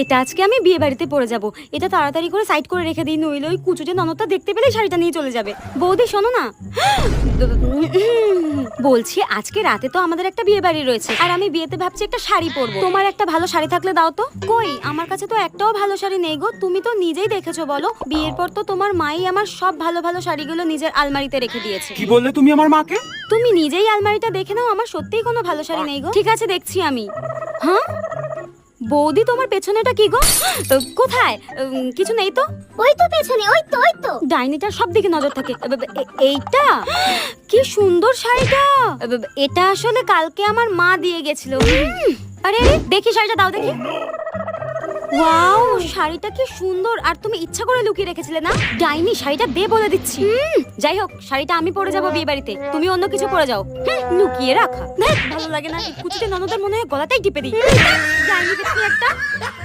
এটা আজকে আমি বিয়ে বাড়িতে পরে যাব। এটা তাড়াতাড়ি করে সাইড করে রেখে দিই, নইলে ওই কুচুটে ননদটা দেখতে পেলে শাড়িটা নিয়ে চলে যাবে। বৌদি শোনো না, বলছি আজকে রাতে তো আমাদের একটা বিয়ে বাড়ি রয়েছে, আর আমি বিয়েতে ভাবছি একটা শাড়ি পরবো। তোমার একটা ভালো শাড়ি থাকলে দাও তো। কই, আমার কাছে তো একটাও ভালো শাড়ি নেই গো। তুমি তো নিজেই দেখেছো, বলো। বিয়ের পর তো তোমার মাই আমার সব ভালো ভালো শাড়িগুলো নিজের আলমারিতে রেখে দিয়েছে। কি বললে তুমি আমার মাকে? তুমি নিজেই আলমারিটা দেখে নাও, আমার সত্যিই কোনো ভালো শাড়ি নেই গো। ঠিক আছে, দেখছি আমি। হ্যাঁ বৌদি, তোমার পেছনেটা কি গো? কোথায়? কিছু নেই তো। ওই তো পেছনে, ওই তো ডাইনিটার সব দিকে নজর থাকে। এইটা কি সুন্দর শাড়িটা। এটা আসলে কালকে আমার মা দিয়ে গেছিল। আরে আরে, দেখি শাড়িটা দাও দেখি। ওয়াও, শাড়িটা কি সুন্দর। আর তুমি ইচ্ছা করে লুকিয়ে রেখেছিলে না? ডাইনি, শাড়িটা দে বলে দিচ্ছি। যাই হোক, শাড়িটা আমি পরে যাবো বিয়ে বাড়িতে, তুমি অন্য কিছু পরে যাও। লুকিয়ে রাখা ভালো লাগে না। কুচিতে ননদের মনে হয় গলাটাই টিপে দিই। ডাইনি দেখি একটা।